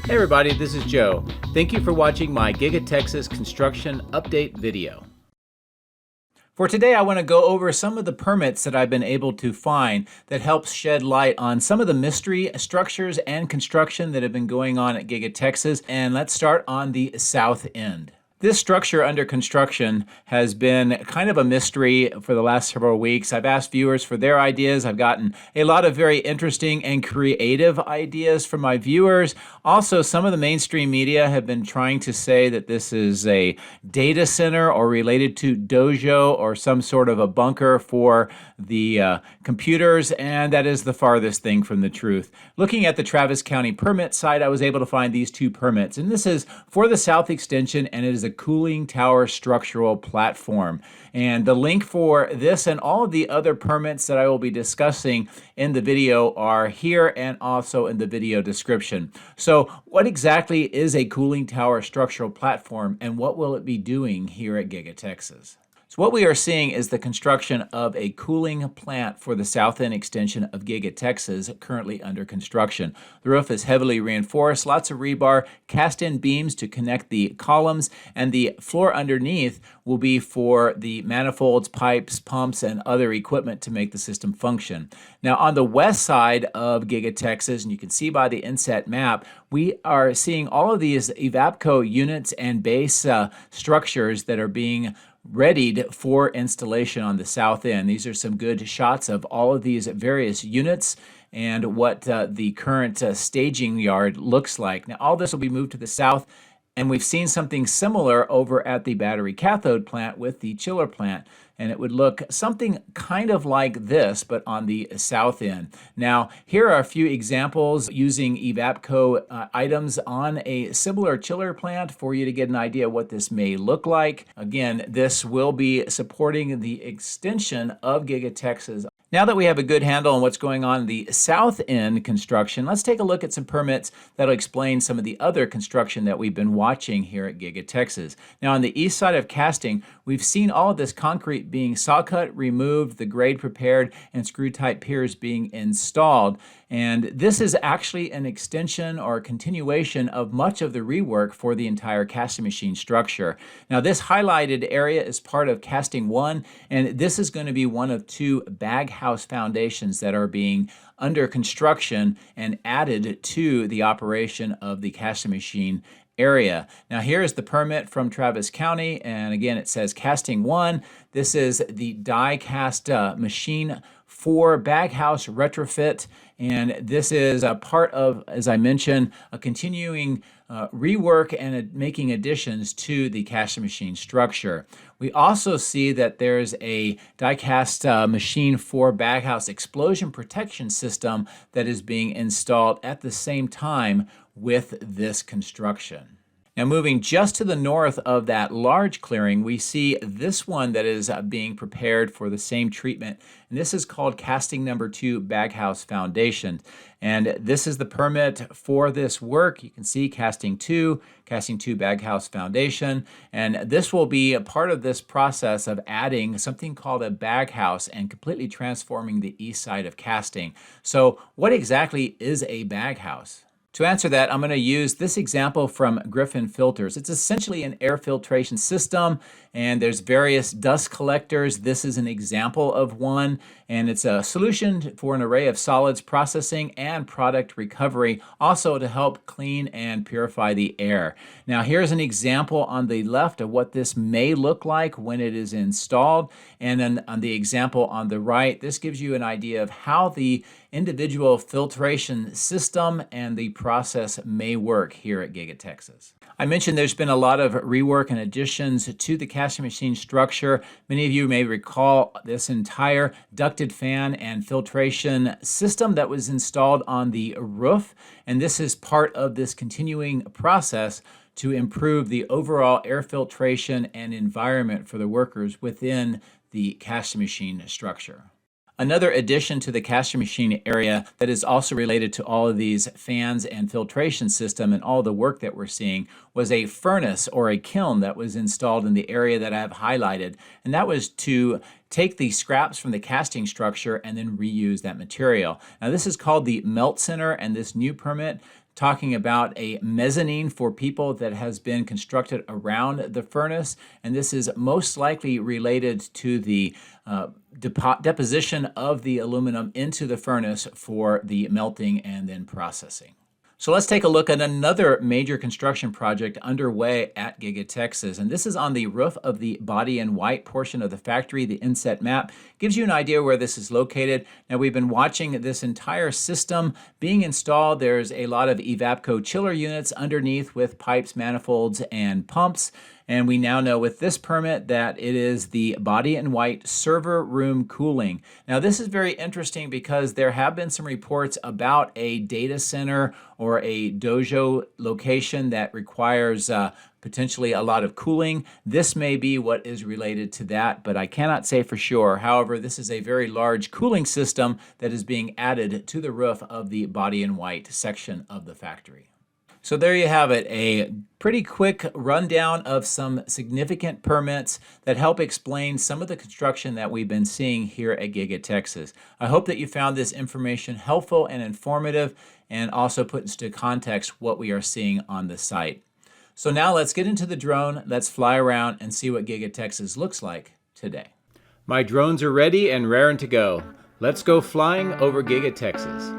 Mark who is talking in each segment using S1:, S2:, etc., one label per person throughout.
S1: Hey everybody, this is Joe. Thank you for watching my Giga Texas construction update video. For today, I want to go over some of the permits that I've been able to find that helps shed light on some of the mystery structures and construction that have been going on at Giga Texas. And let's start on the south end. This structure under construction has been kind of a mystery for the last several weeks. I've asked viewers for their ideas. I've gotten a lot of very interesting and creative ideas from my viewers. Also, some of the mainstream media have been trying to say that this is a data center or related to dojo or some sort of a bunker for the computers, and that is the farthest thing from the truth. Looking at the Travis County permit site, I was able to find these two permits, and this is for the south extension, and it is a cooling tower structural platform. And the link for this and all of the other permits that I will be discussing in the video are here and also in the video description. So what exactly is a cooling tower structural platform, and what will it be doing here at Giga Texas? So what we are seeing is the construction of a cooling plant for the south end extension of Giga Texas, currently under construction. The roof is heavily reinforced, lots of rebar, cast-in beams to connect the columns, and the floor underneath will be for the manifolds, pipes, pumps, and other equipment to make the system function. Now on the west side of Giga Texas, and you can see by the inset map, we are seeing all of these Evapco units and base structures that are being readied for installation on the south end. These are some good shots of all of these various units and what the current staging yard looks like. Now all this will be moved to the south, and we've seen something similar over at the battery cathode plant with the chiller plant. And it would look something kind of like this, but on the south end. Now, here are a few examples using Evapco items on a similar chiller plant for you to get an idea what this may look like. Again, this will be supporting the extension of Giga Texas. Now that we have a good handle on what's going on in the south end construction, let's take a look at some permits that'll explain some of the other construction that we've been watching here at Giga Texas. Now on the east side of casting, we've seen all of this concrete being saw cut, removed, the grade prepared, and screw type piers being installed. And this is actually an extension or a continuation of much of the rework for the entire casting machine structure. Now this highlighted area is part of casting 1, and this is going to be one of two bag house foundations that are being under construction and added to the operation of the casting machine area. Now here is the permit from Travis County, and again it says casting 1. This is the die cast machine for bag house retrofit, and this is a part of, as I mentioned, a continuing rework and making additions to the casting machine structure. We also see that there's a die cast machine for bag house explosion protection system that is being installed at the same time with this construction. Now moving just to the north of that large clearing, we see this one that is being prepared for the same treatment. And this is called casting number 2 bag house foundation. And this is the permit for this work. You can see casting 2 bag house foundation. And this will be a part of this process of adding something called a bag house and completely transforming the east side of casting. So what exactly is a bag house? To answer that, I'm going to use this example from Griffin Filters. It's essentially an air filtration system, and there's various dust collectors. This is an example of one, and it's a solution for an array of solids processing and product recovery, also to help clean and purify the air. Now here's an example on the left of what this may look like when it is installed, and then on the example on the right, this gives you an idea of how the individual filtration system and the process may work here at Giga Texas. I mentioned there's been a lot of rework and additions to the casting machine structure. Many of you may recall this entire ducted fan and filtration system that was installed on the roof, and this is part of this continuing process to improve the overall air filtration and environment for the workers within the casting machine structure. Another addition to the casting machine area that is also related to all of these fans and filtration system and all the work that we're seeing was a furnace or a kiln that was installed in the area that I have highlighted. And that was to take the scraps from the casting structure and then reuse that material. Now this is called the Melt Center, and this new permit talking about a mezzanine for people that has been constructed around the furnace, and this is most likely related to the deposition of the aluminum into the furnace for the melting and then processing. So let's take a look at another major construction project underway at Giga Texas. And this is on the roof of the body in white portion of the factory. The inset map gives you an idea where this is located. Now we've been watching this entire system being installed. There's a lot of Evapco chiller units underneath with pipes, manifolds, and pumps. And we now know with this permit that it is the body in white server room cooling. Now this is very interesting because there have been some reports about a data center or a dojo location that requires potentially a lot of cooling. This may be what is related to that, but I cannot say for sure. However, this is a very large cooling system that is being added to the roof of the body in white section of the factory. So there you have it, a pretty quick rundown of some significant permits that help explain some of the construction that we've been seeing here at Giga Texas. I hope that you found this information helpful and informative and also puts into context what we are seeing on the site. So now let's get into the drone, let's fly around and see what Giga Texas looks like today. My drones are ready and raring to go. Let's go flying over Giga Texas.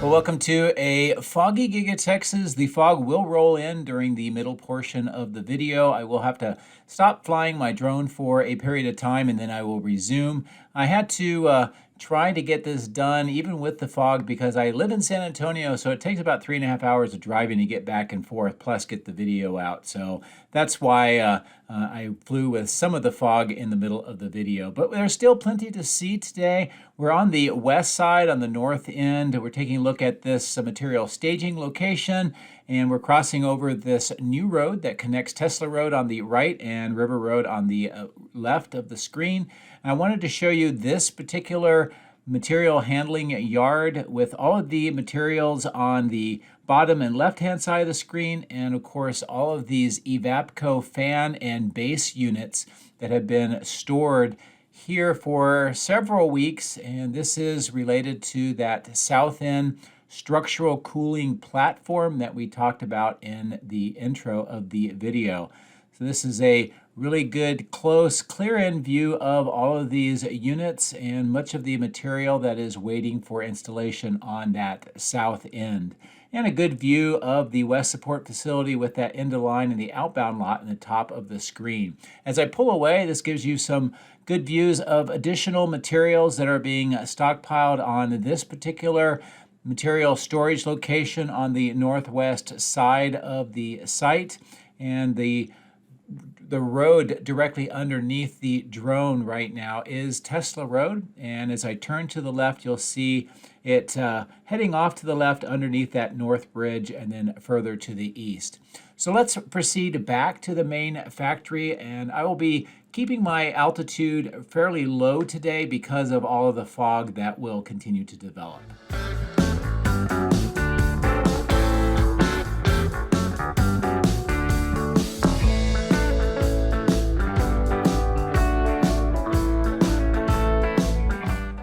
S1: Welcome to a foggy Giga Texas. The fog will roll in during the middle portion of the video. I will have to stop flying my drone for a period of time and then I will resume. I had to try to get this done even with the fog because I live in San Antonio, so it takes about 3.5 hours of driving to get back and forth, plus get the video out. So that's why I flew with some of the fog in the middle of the video. But there's still plenty to see today. We're on the west side, on the north end. We're taking a look at this material staging location, and we're crossing over this new road that connects Tesla Road on the right and River Road on the left of the screen. And I wanted to show you this particular material handling yard with all of the materials on the bottom and left-hand side of the screen, and of course all of these Evapco fan and base units that have been stored here for several weeks. And this is related to that south end structural cooling platform that we talked about in the intro of the video. So this is a really good, close, clear-in view of all of these units and much of the material that is waiting for installation on that south end. And a good view of the west support facility with that end of line and the outbound lot in the top of the screen. As I pull away, this gives you some good views of additional materials that are being stockpiled on this particular material storage location on the northwest side of the site. And the road directly underneath the drone right now is Tesla Road, and as I turn to the left you'll see it heading off to the left underneath that north bridge and then further to the east. So let's proceed back to the main factory, and I will be keeping my altitude fairly low today because of all of the fog that will continue to develop.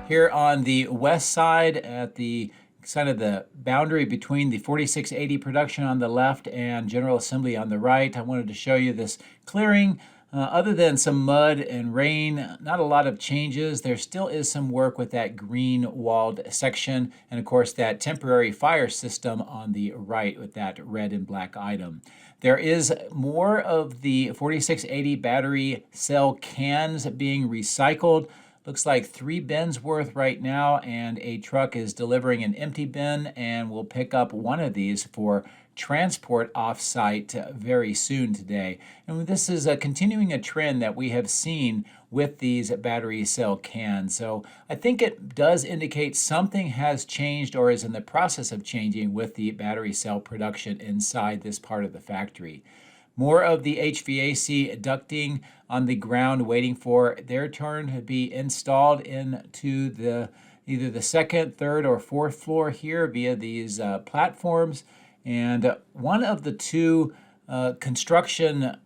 S1: Here on the west side at the kind of the boundary between the 4680 production on the left and General Assembly on the right, I wanted to show you this clearing. Other than some mud and rain, not a lot of changes. There still is some work with that green walled section and of course that temporary fire system on the right with that red and black item. There is more of the 4680 battery cell cans being recycled. Looks like 3 bins worth right now, and a truck is delivering an empty bin, and we'll pick up one of these for transport off-site very soon today. And this is continuing a trend that we have seen with these battery cell cans. So I think it does indicate something has changed or is in the process of changing with the battery cell production inside this part of the factory. More of the HVAC ducting on the ground waiting for their turn to be installed into the either the second, third, or fourth floor here via these platforms. And one of the two construction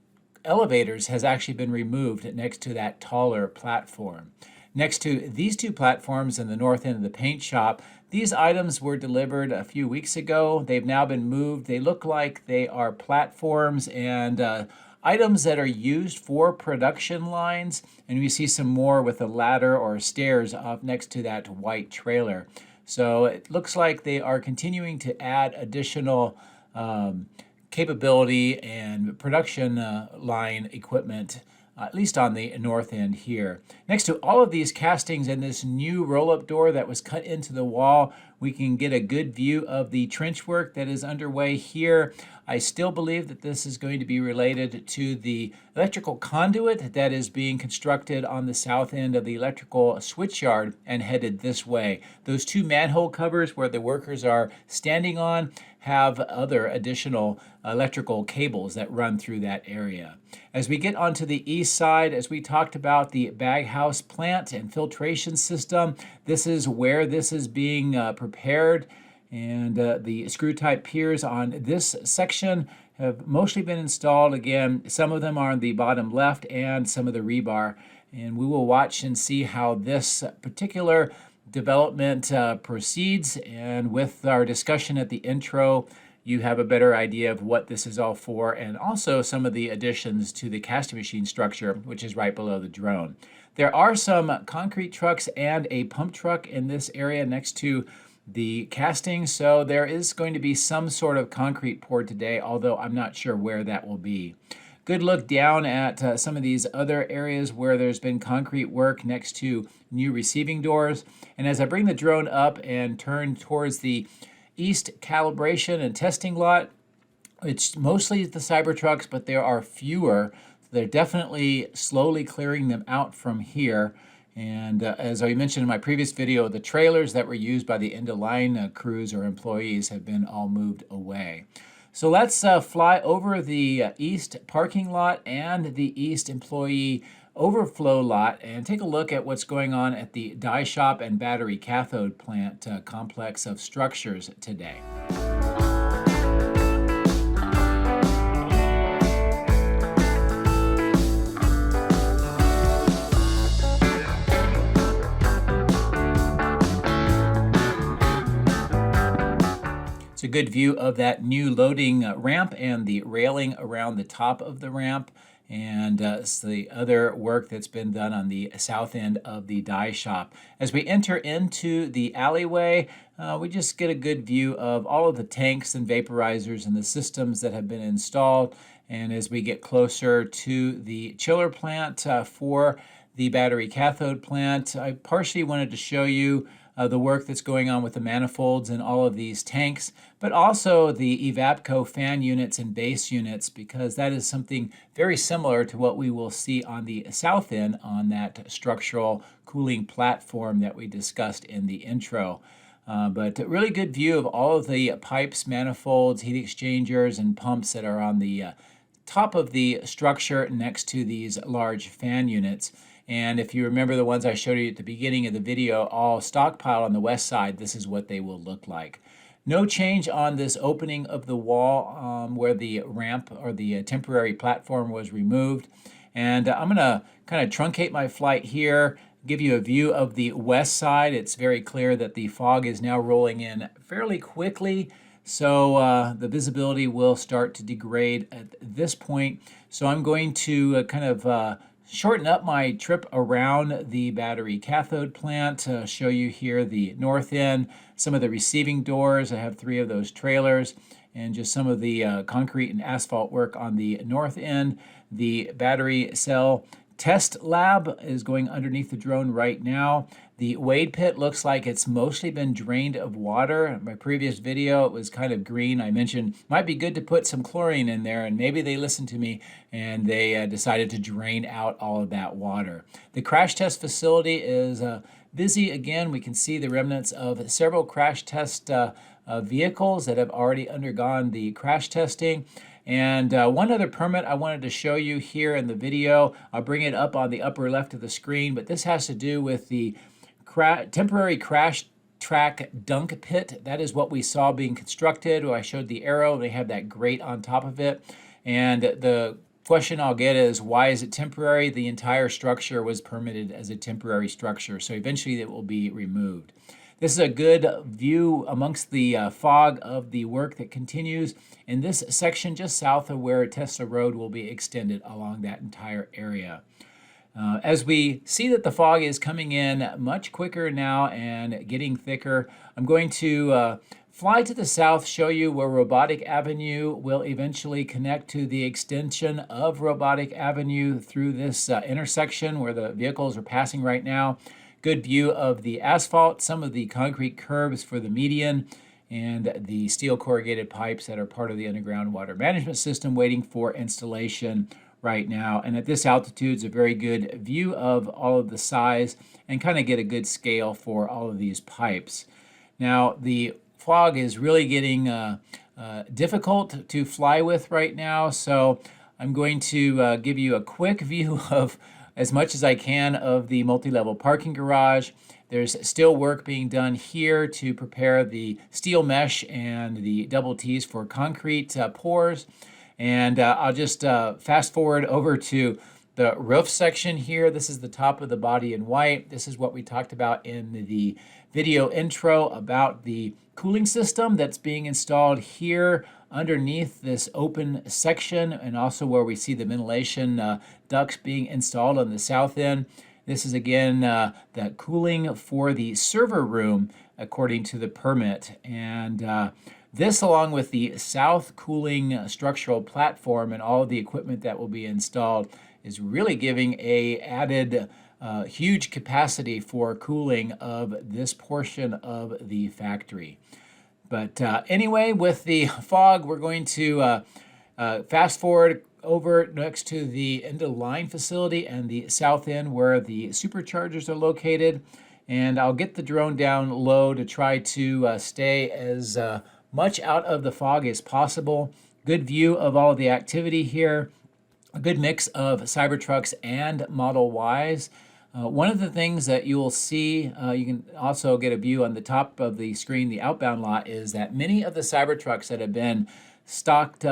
S1: elevators has actually been removed next to that taller platform. Next to these two platforms in the north end of the paint shop, these items were delivered a few weeks ago. They've now been moved. They look like they are platforms and items that are used for production lines. And we see some more with a ladder or stairs up next to that white trailer. So it looks like they are continuing to add additional capability and production line equipment, at least on the north end here. Next to all of these castings and this new roll-up door that was cut into the wall, we can get a good view of the trench work that is underway here. I still believe that this is going to be related to the electrical conduit that is being constructed on the south end of the electrical switchyard and headed this way. Those two manhole covers where the workers are standing on have other additional electrical cables that run through that area. As we get onto the east side, as we talked about the baghouse plant and filtration system, this is where this is being prepared. And the screw type piers on this section have mostly been installed. Again, some of them are on the bottom left and some of the rebar. And we will watch and see how this particular development proceeds. And with our discussion at the intro, you have a better idea of what this is all for, and also some of the additions to the casting machine structure, which is right below the drone. There are some concrete trucks and a pump truck in this area next to the casting, so there is going to be some sort of concrete poured today, although I'm not sure where that will be. Good look down at some of these other areas where there's been concrete work next to new receiving doors. And as I bring the drone up and turn towards the east calibration and testing lot, it's mostly the Cybertrucks, but there are fewer. They're definitely slowly clearing them out from here. And as I mentioned in my previous video, the trailers that were used by the end-of-line crews or employees have been all moved away. So let's fly over the east parking lot and the east employee overflow lot and take a look at what's going on at the die shop and battery cathode plant complex of structures today. It's a good view of that new loading ramp and the railing around the top of the ramp. And it's the other work that's been done on the south end of the die shop. As we enter into the alleyway, we just get a good view of all of the tanks and vaporizers and the systems that have been installed. And as we get closer to the chiller plant for the battery cathode plant, I partially wanted to show you the work that's going on with the manifolds and all of these tanks, but also the Evapco fan units and base units, because that is something very similar to what we will see on the south end on that structural cooling platform that we discussed in the intro. But a really good view of all of the pipes, manifolds, heat exchangers, and pumps that are on the top of the structure next to these large fan units. And if you remember the ones I showed you at the beginning of the video, all stockpiled on the west side, this is what they will look like. No change on this opening of the wall where the ramp or the temporary platform was removed. And I'm going to kind of truncate my flight here, give you a view of the west side. It's very clear that the fog is now rolling in fairly quickly, so the visibility will start to degrade at this point. So I'm going to kind of shorten up my trip around the battery cathode plant to show you here the north end, some of the receiving doors. I have 3 of those trailers, and just some of the concrete and asphalt work on the north end. The battery cell test lab is going underneath the drone right now. The wade pit looks like it's mostly been drained of water. In my previous video, it was kind of green. I mentioned might be good to put some chlorine in there, and maybe they listened to me and they decided to drain out all of that water. The crash test facility is busy again. We can see the remnants of several crash test vehicles that have already undergone the crash testing. And one other permit I wanted to show you here in the video. I'll bring it up on the upper left of the screen, but this has to do with the temporary crash track dunk pit. That is what we saw being constructed. I showed the arrow. They have that grate on top of it. And the question I'll get is, why is it temporary? The entire structure was permitted as a temporary structure, so eventually it will be removed. This is a good view amongst the fog of the work that continues in this section just south of where Tesla Road will be extended along that entire area. As we see that the fog is coming in much quicker now and getting thicker, I'm going to fly to the south, show you where Robotic Avenue will eventually connect to the extension of Robotic Avenue through this intersection where the vehicles are passing right now. Good view of the asphalt, some of the concrete curbs for the median, and the steel corrugated pipes that are part of the underground water management system waiting for installation right now. And at this altitude, it's a very good view of all of the size and kind of get a good scale for all of these pipes. Now, the fog is really getting difficult to fly with right now, so I'm going to give you a quick view of as much as I can of the multi-level parking garage. There's still work being done here to prepare the steel mesh and the double T's for concrete pours. And I'll just fast forward over to the roof section here. This is the top of the body in white. This is what we talked about in the video intro about the cooling system that's being installed here underneath this open section, and also where we see the ventilation ducts being installed on the south end. This is again the cooling for the server room according to the permit. And this, along with the south cooling structural platform and all of the equipment that will be installed, is really giving a added huge capacity for cooling of this portion of the factory. But anyway, with the fog, we're going to fast forward over next to the end of line facility and the south end where the superchargers are located. And I'll get the drone down low to try to stay as much out of the fog as possible. Good view of all of the activity here. A good mix of Cybertrucks and Model Ys. One of the things that you will see, you can also get a view on the top of the screen, the outbound lot, is that many of the Cybertrucks that have been stocked,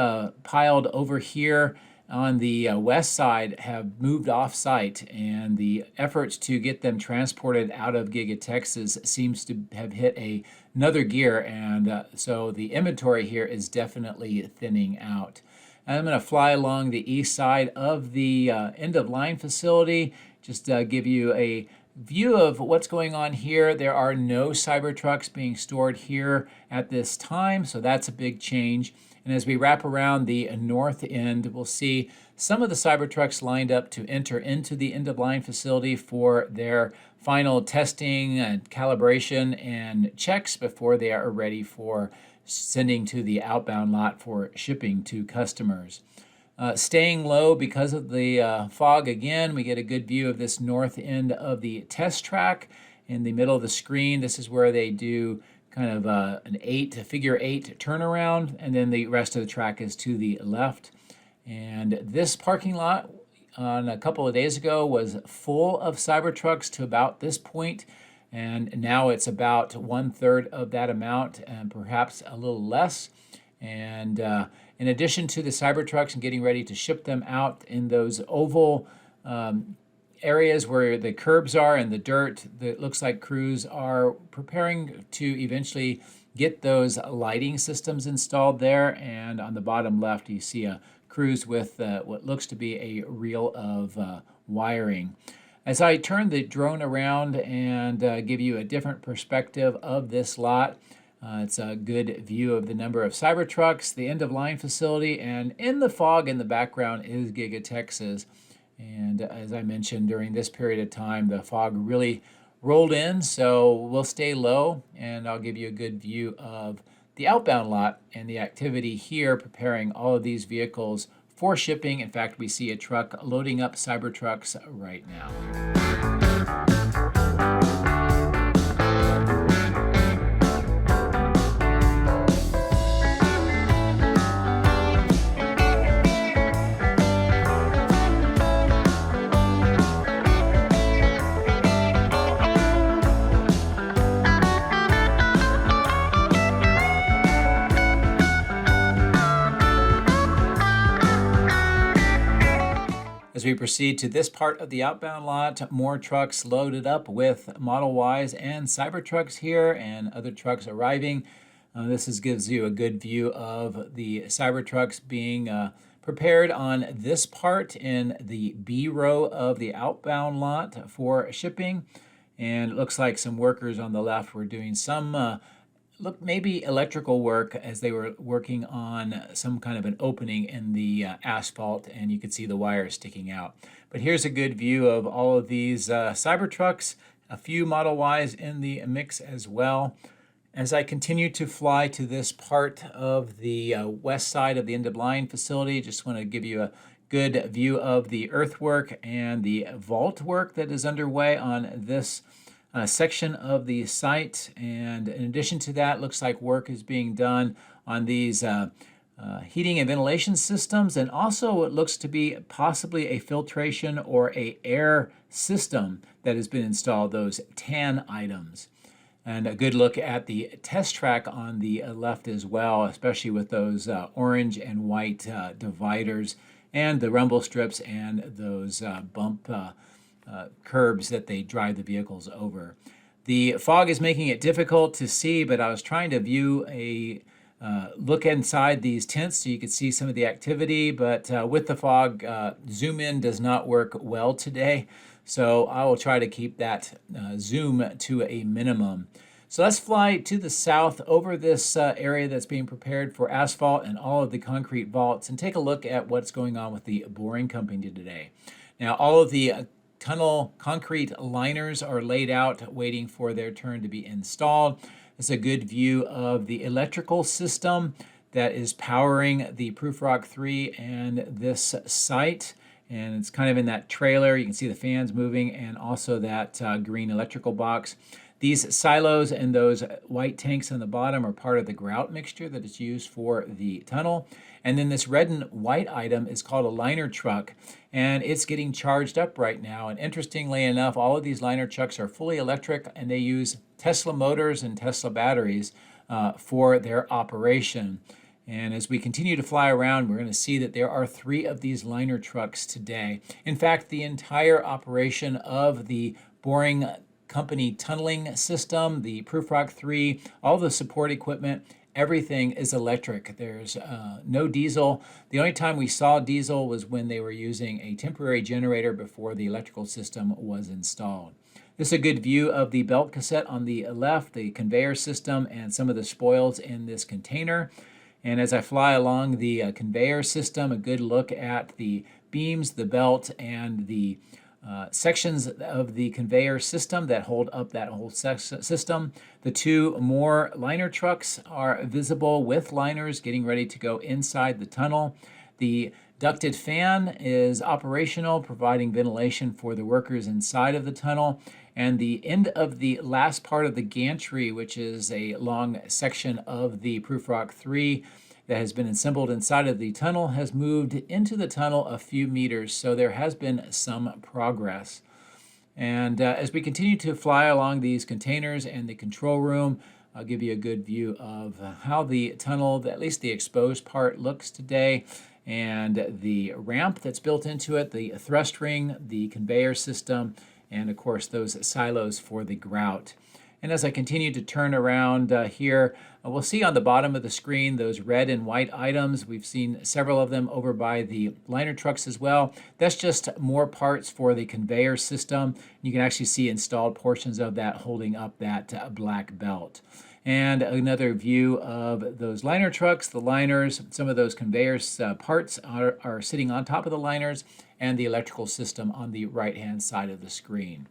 S1: piled over here on the west side have moved off site, and the efforts to get them transported out of Giga Texas seems to have hit another gear, and so the inventory here is definitely thinning out. I'm going to fly along the east side of the end of line facility, just give you a view of what's going on here. There are no Cybertrucks being stored here at this time, so that's a big change. And as we wrap around the north end, we'll see some of the Cybertrucks lined up to enter into the end-of-line facility for their final testing and calibration and checks before they are ready for sending to the outbound lot for shipping to customers. Staying low because of the fog again, we get a good view of this north end of the test track in the middle of the screen. This is where they do kind of a figure eight turnaround, and then the rest of the track is to the left. And this parking lot on a couple of days ago was full of Cybertrucks to about this point, and now it's about 1/3 of that amount and perhaps a little less. And in addition to the Cybertrucks and getting ready to ship them out in those oval areas where the curbs are and the dirt, it looks like crews are preparing to eventually get those lighting systems installed there. And on the bottom left, you see a crews with what looks to be a reel of wiring. As I turn the drone around and give you a different perspective of this lot, it's a good view of the number of Cybertrucks, the end-of-line facility, and in the fog in the background is Giga Texas. And as I mentioned, during this period of time, the fog really rolled in, so we'll stay low, and I'll give you a good view of the outbound lot and the activity here preparing all of these vehicles for shipping. In fact, we see a truck loading up Cybertrucks right now. As we proceed to this part of the outbound lot, more trucks loaded up with Model Ys and Cybertrucks here, and other trucks arriving. Gives you a good view of the Cybertrucks being prepared on this part in the B row of the outbound lot for shipping. And it looks like some workers on the left were doing some maybe electrical work as they were working on some kind of an opening in the asphalt, and you could see the wires sticking out. But here's a good view of all of these Cybertrucks, a few Model Ys in the mix as well. As I continue to fly to this part of the west side of the end of line facility, just want to give you a good view of the earthwork and the vault work that is underway on this section of the site. And in addition to that, looks like work is being done on these heating and ventilation systems, and also it looks to be possibly a filtration or a air system that has been installed, those tan items. And a good look at the test track on the left as well, especially with those orange and white dividers and the rumble strips and those bump curbs that they drive the vehicles over. The fog is making it difficult to see, but I was trying to view a look inside these tents so you could see some of the activity, but with the fog, zoom in does not work well today. So I will try to keep that zoom to a minimum. So let's fly to the south over this area that's being prepared for asphalt and all of the concrete vaults, and take a look at what's going on with the boring company today. Now, all of the tunnel concrete liners are laid out waiting for their turn to be installed. It's a good view of the electrical system that is powering the Proofrock 3 and this site. And it's kind of in that trailer. You can see the fans moving and also that green electrical box. These silos and those white tanks on the bottom are part of the grout mixture that is used for the tunnel. And then this red and white item is called a liner truck, and it's getting charged up right now. And interestingly enough, all of these liner trucks are fully electric, and they use Tesla motors and Tesla batteries for their operation. And as we continue to fly around, we're going to see that there are 3 of these liner trucks today. In fact, the entire operation of the boring company tunneling system, the Proofrock 3, all the support equipment, everything is electric. There's no diesel. The only time we saw diesel was when they were using a temporary generator before the electrical system was installed. This is a good view of the belt cassette on the left, the conveyor system, and some of the spoils in this container. And as I fly along the conveyor system, a good look at the beams, the belt, and the sections of the conveyor system that hold up that whole system. The 2 more liner trucks are visible with liners getting ready to go inside the tunnel. The ducted fan is operational, providing ventilation for the workers inside of the tunnel. And the end of the last part of the gantry, which is a long section of the Proofrock 3 that has been assembled inside of the tunnel, has moved into the tunnel a few meters. So there has been some progress. And as we continue to fly along these containers and the control room, I'll give you a good view of how the tunnel, at least the exposed part, looks today, and the ramp that's built into it, the thrust ring, the conveyor system, and of course those silos for the grout. And as I continue to turn around here, we'll see on the bottom of the screen those red and white items. We've seen several of them over by the liner trucks as well. That's just more parts for the conveyor system. You can actually see installed portions of that holding up that black belt. And another view of those liner trucks, the liners, some of those conveyor parts are sitting on top of the liners, and the electrical system on the right-hand side of the screen.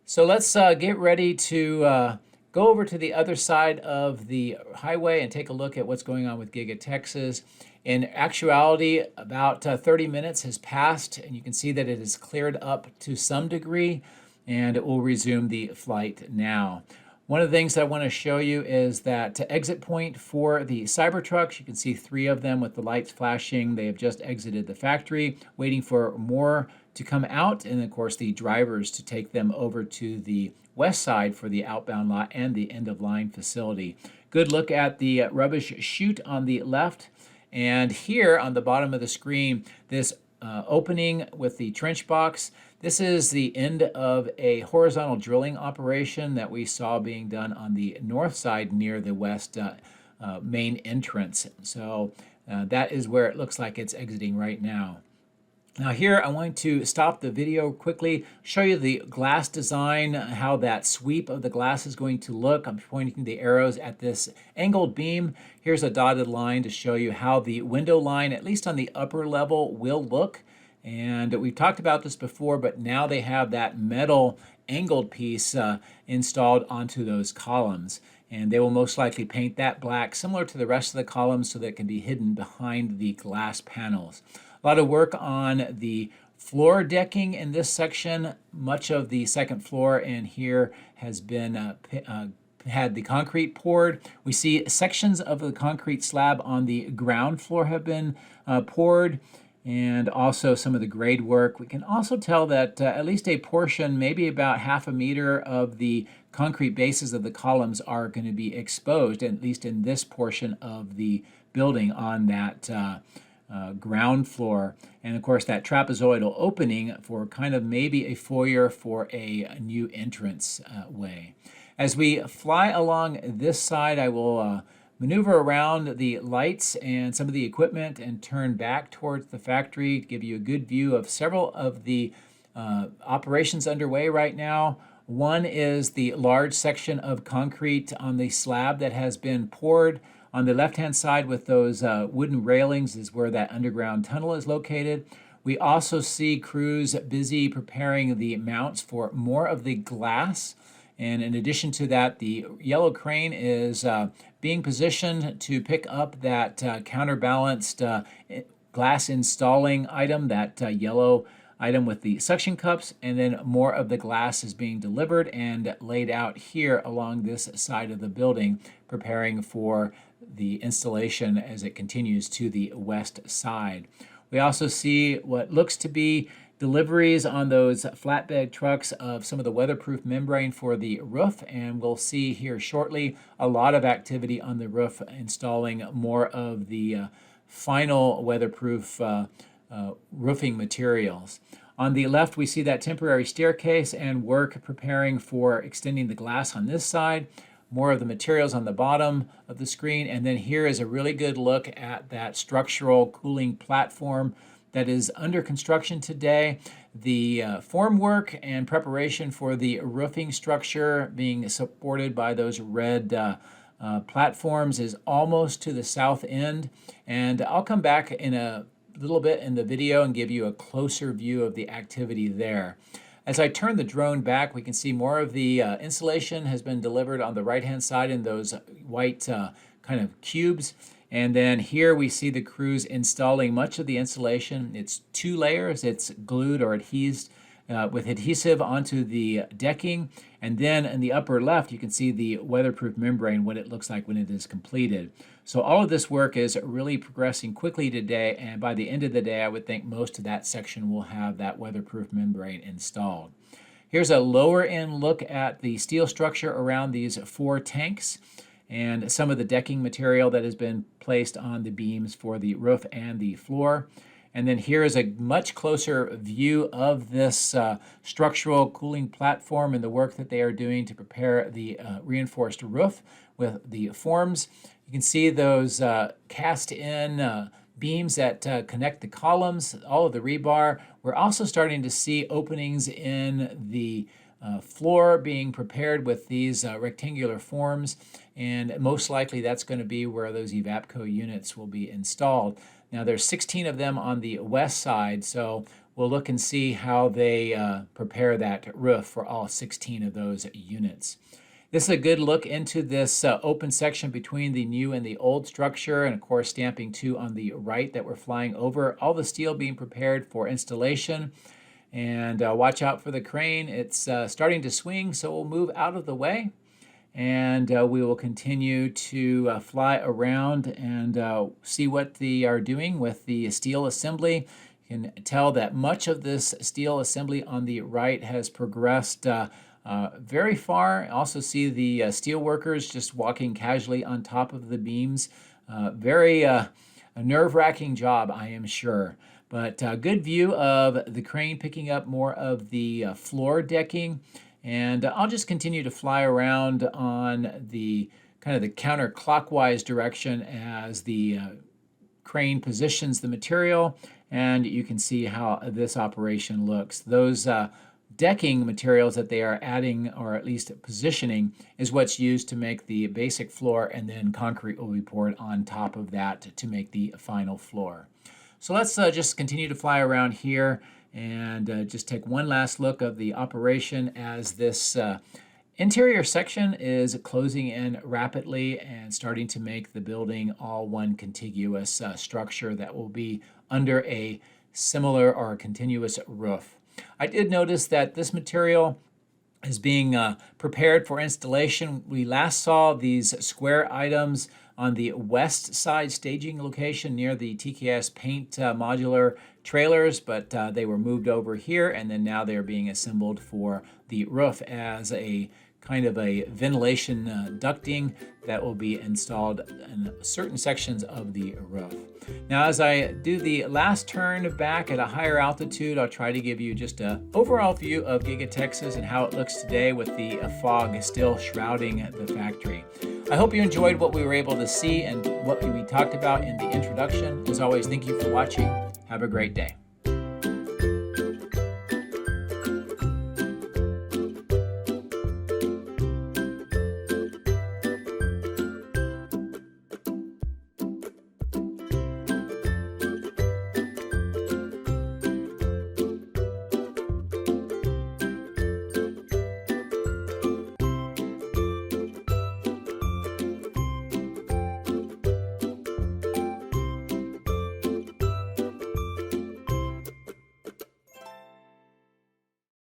S1: So let's get ready to go over to the other side of the highway and take a look at what's going on with Giga Texas. In actuality, about 30 minutes has passed, and you can see that it has cleared up to some degree, and it will resume the flight now. One of the things I want to show you is that exit point for the Cybertrucks. You can see 3 of them with the lights flashing. They have just exited the factory, waiting for more to come out, and of course the drivers to take them over to the west side for the outbound lot and the end of line facility. Good look at the rubbish chute on the left, and here on the bottom of the screen, this opening with the trench box. This is the end of a horizontal drilling operation that we saw being done on the north side near the west main entrance. So that is where it looks like it's exiting right now. Now here I want to stop the video quickly, show you the glass design, how that sweep of the glass is going to look. I'm pointing the arrows at this angled beam. Here's a dotted line to show you how the window line, at least on the upper level, will look. And we've talked about this before, but now they have that metal angled piece installed onto those columns. And they will most likely paint that black, similar to the rest of the columns, so that it can be hidden behind the glass panels. A lot of work on the floor decking in this section. Much of the second floor and here has been had the concrete poured. We see sections of the concrete slab on the ground floor have been poured, and also some of the grade work. We can also tell that at least a portion, maybe about half a meter of the concrete bases of the columns are going to be exposed, at least in this portion of the building on that ground floor. And of course that trapezoidal opening for kind of maybe a foyer for a new entrance way. As we fly along this side, I will maneuver around the lights and some of the equipment and turn back towards the factory to give you a good view of several of the operations underway right now. One is the large section of concrete on the slab that has been poured. On the left-hand side with those wooden railings is where that underground tunnel is located. We also see crews busy preparing the mounts for more of the glass. And in addition to that, the yellow crane is being positioned to pick up that counterbalanced glass installing item, that yellow item with the suction cups, and then more of the glass is being delivered and laid out here along this side of the building, preparing for the installation as it continues to the west side. We also see what looks to be deliveries on those flatbed trucks of some of the weatherproof membrane for the roof, and we'll see here shortly a lot of activity on the roof installing more of the final weatherproof roofing materials. On the left we see that temporary staircase and work preparing for extending the glass on this side. More of the materials on the bottom of the screen, and then here is a really good look at that structural cooling platform that is under construction today. The form work and preparation for the roofing structure being supported by those red platforms is almost to the south end, and I'll come back in a little bit in the video and give you a closer view of the activity there. As I turn the drone back, we can see more of the insulation has been delivered on the right-hand side in those white kind of cubes. And then here we see the crews installing much of the insulation. It's 2 layers. It's glued or adhesed with adhesive onto the decking. And then in the upper left, you can see the weatherproof membrane, what it looks like when it is completed. So all of this work is really progressing quickly today, and by the end of the day, I would think most of that section will have that weatherproof membrane installed. Here's a lower end look at the steel structure around these 4 tanks and some of the decking material that has been placed on the beams for the roof and the floor. And then here is a much closer view of this structural cooling platform and the work that they are doing to prepare the reinforced roof with the forms. You can see those cast-in beams that connect the columns, all of the rebar. We're also starting to see openings in the floor being prepared with these rectangular forms, and most likely that's going to be where those Evapco units will be installed. Now there's 16 of them on the west side, so we'll look and see how they prepare that roof for all 16 of those units. This is a good look into this open section between the new and the old structure, and of course stamping 2 on the right that we're flying over. All the steel being prepared for installation. And watch out for the crane. It's starting to swing, so we'll move out of the way. And we will continue to fly around and see what they are doing with the steel assembly. You can tell that much of this steel assembly on the right has progressed very far. Also see the steel workers just walking casually on top of the beams. Very nerve-wracking job, I am sure. But good view of the crane picking up more of the floor decking. And I'll just continue to fly around on the kind of the counterclockwise direction as the crane positions the material, and you can see how this operation looks. Those decking materials that they are adding, or at least positioning, is what's used to make the basic floor, and then concrete will be poured on top of that to make the final floor. So let's just continue to fly around here and just take one last look of the operation as this interior section is closing in rapidly and starting to make the building all one contiguous structure that will be under a similar or continuous roof. I did notice that this material is being prepared for installation. We last saw these square items on the west side staging location near the TKS paint modular trailers, but they were moved over here, and then now they're being assembled for the roof as a kind of a ventilation ducting that will be installed in certain sections of the roof. Now, as I do the last turn back at a higher altitude, I'll try to give you just an overall view of Giga Texas and how it looks today with the fog still shrouding the factory. I hope you enjoyed what we were able to see and what we talked about in the introduction. As always, thank you for watching. Have a great day.